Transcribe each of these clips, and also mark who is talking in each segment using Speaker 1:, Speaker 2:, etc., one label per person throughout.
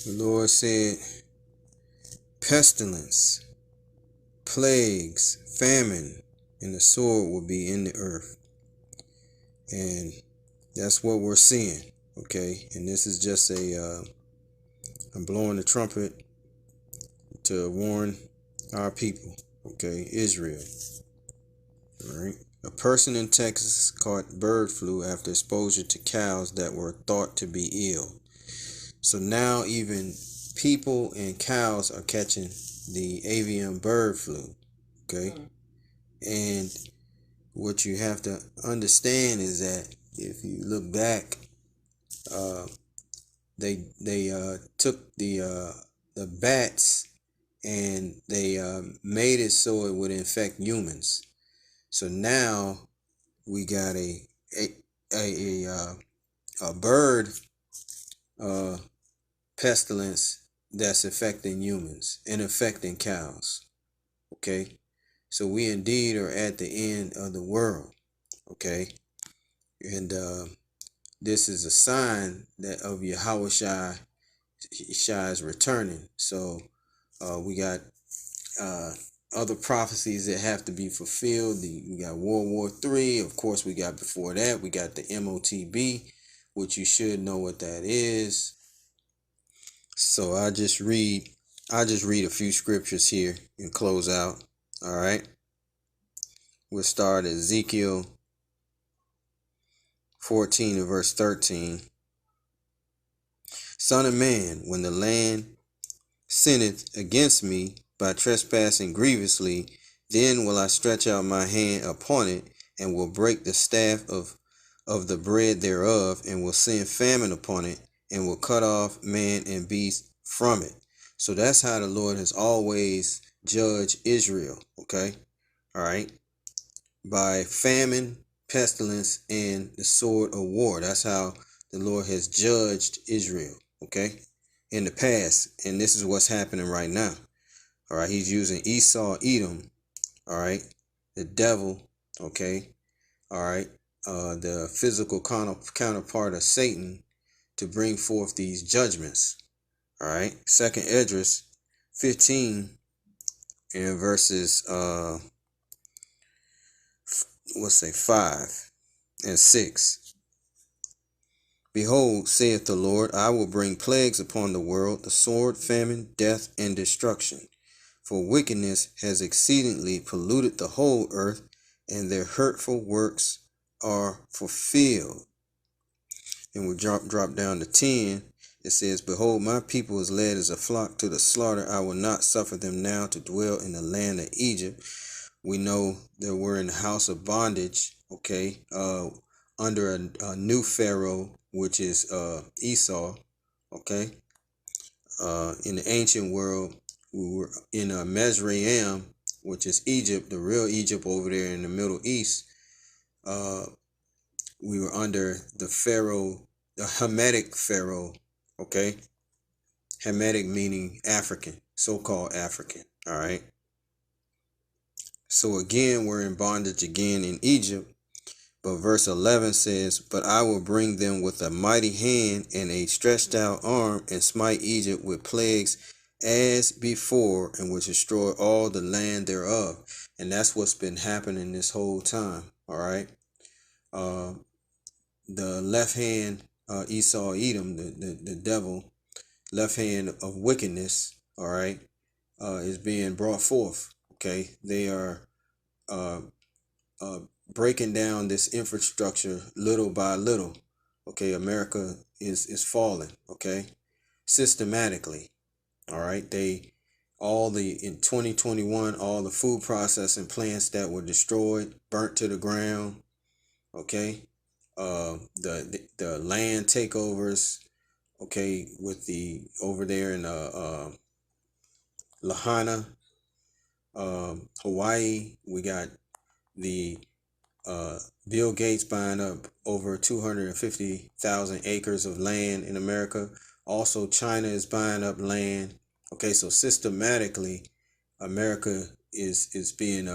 Speaker 1: The Lord said, pestilence, plagues, famine, and the sword will be in the earth. And that's what we're seeing, okay? And this is just I'm blowing the trumpet to warn our people, okay? Israel, all right? A person in Texas caught bird flu after exposure to cows that were thought to be ill. So now even people and cows are catching the avian bird flu, okay? And what you have to understand is that if you look back, they took the bats and they made it so it would infect humans. So now we got a bird pestilence that's affecting humans and affecting cows. Okay, so we indeed are at the end of the world. Okay, and this is a sign that of Yahweh Shai's returning. So we got other prophecies that have to be fulfilled. We got World War III. Of course, we got before that, we got the MOTB, which you should know what that is. So I just read a few scriptures here and close out. All right. We'll start at Ezekiel 14 and verse 13. Son of man, when the land sinneth against me by trespassing grievously, then will I stretch out my hand upon it, and will break the staff of the bread thereof, and will send famine upon it, and will cut off man and beast from it. So that's how the Lord has always judged Israel, okay? All right? By famine, pestilence, and the sword of war. That's how the Lord has judged Israel, okay? In the past, and this is what's happening right now. All right, he's using Esau, Edom, all right, the devil, okay, all right, the physical counterpart of Satan to bring forth these judgments. All right, Second Esdras 15 and verses 5 and 6. Behold, saith the Lord, I will bring plagues upon the world, the sword, famine, death, and destruction. For wickedness has exceedingly polluted the whole earth, and their hurtful works are fulfilled. And we drop down to 10. It says, behold, my people is led as a flock to the slaughter. I will not suffer them now to dwell in the land of Egypt. We know that we're in the house of bondage, okay, under a new Pharaoh, which is Esau, okay. In the ancient world, we were in Mizraim, which is Egypt, the real Egypt over there in the Middle East. We were under the Pharaoh, the Hamitic Pharaoh, okay? Hamitic meaning African, so-called African, all right? So again, we're in bondage again in Egypt. But verse 11 says, but I will bring them with a mighty hand and a stretched out arm, and smite Egypt with plagues as before, and will destroy all the land thereof. And that's what's been happening this whole time, all right? The left hand, Esau, Edom, the devil, left hand of wickedness, all right, is being brought forth, okay? They are breaking down this infrastructure little by little, okay? America is falling, okay? Systematically, all right? In 2021, all the food processing plants that were destroyed, burnt to the ground, okay? The land takeovers, okay, with the over there in Lahaina, Hawaii, we got the Bill Gates buying up over 250,000 acres of land in America. Also, China is buying up land. Okay, so systematically, America is being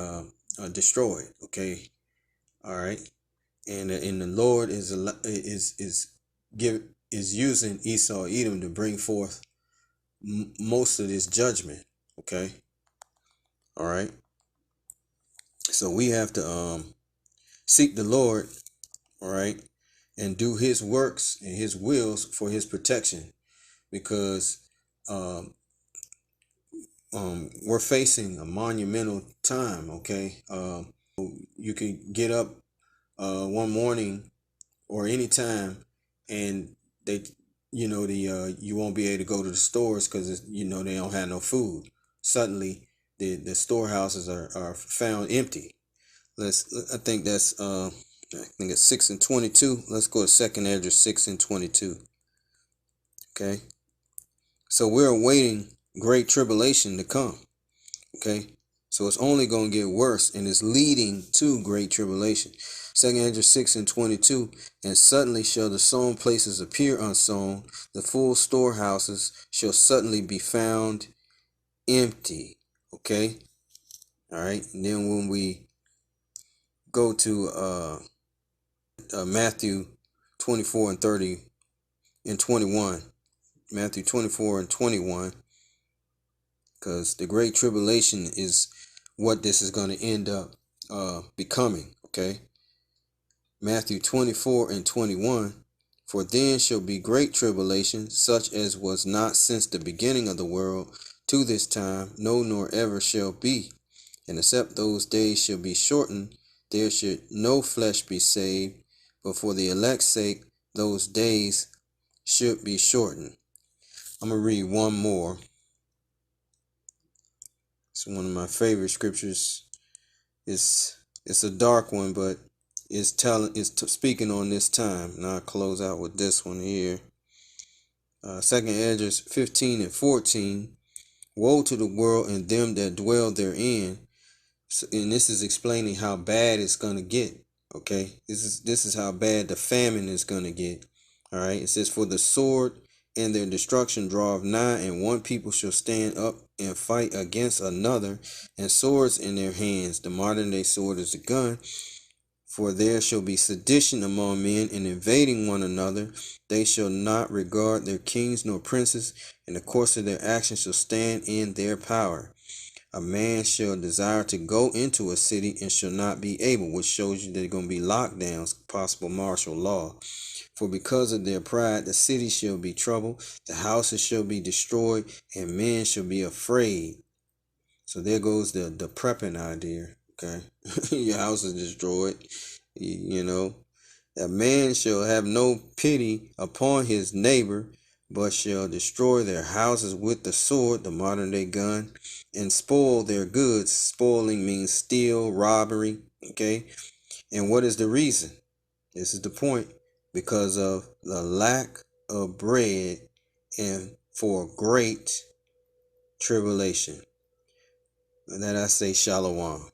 Speaker 1: destroyed. Okay, all right, and the Lord is using Esau, Edom to bring forth most of this judgment. Okay. All right. So we have to seek the Lord, all right, and do his works and his wills for his protection, because um, we're facing a monumental time. Okay. You can get up one morning or any time, and they, you won't be able to go to the stores because they don't have no food. Suddenly, the storehouses are found empty. I think it's 6:22. Let's go to second Ezra 6:22. Okay, so we're awaiting great tribulation to come. Okay, so it's only going to get worse, and it's leading to great tribulation. Second Ezra 6:22, and suddenly shall the sown places appear unsown, the full storehouses shall suddenly be found empty. Okay, all right. And then when we go to Matthew 24 and 30 and 21, Matthew 24 and 21, because the great tribulation is what this is going to end up becoming. Okay, Matthew 24 and 21, for then shall be great tribulation, such as was not since the beginning of the world to this time, no, nor ever shall be. And except those days shall be shortened, there should no flesh be saved, but for the elect's sake those days should be shortened. I'm going to read one more. It's one of my favorite scriptures. It's a dark one, but it's speaking on this time. Now I'll close out with this one here. Second Ezra 15 and 14. Woe to the world and them that dwell therein. And this is explaining how bad it's gonna get. Okay, this is how bad the famine is gonna get. All right, it says, for the sword and their destruction draweth nigh, and one people shall stand up and fight against another, and swords in their hands. The modern day sword is the gun. For there shall be sedition among men, and invading one another. They shall not regard their kings nor princes, and the course of their actions shall stand in their power. A man shall desire to go into a city and shall not be able, which shows you there are going to be lockdowns, possible martial law. For because of their pride, the city shall be troubled, the houses shall be destroyed, and men shall be afraid. So there goes the prepping idea. Okay, your house is destroyed. That man shall have no pity upon his neighbor, but shall destroy their houses with the sword, the modern day gun, and spoil their goods. Spoiling means steal, robbery. Okay, and what is the reason? This is the point. Because of the lack of bread and for great tribulation. And that I say shalom.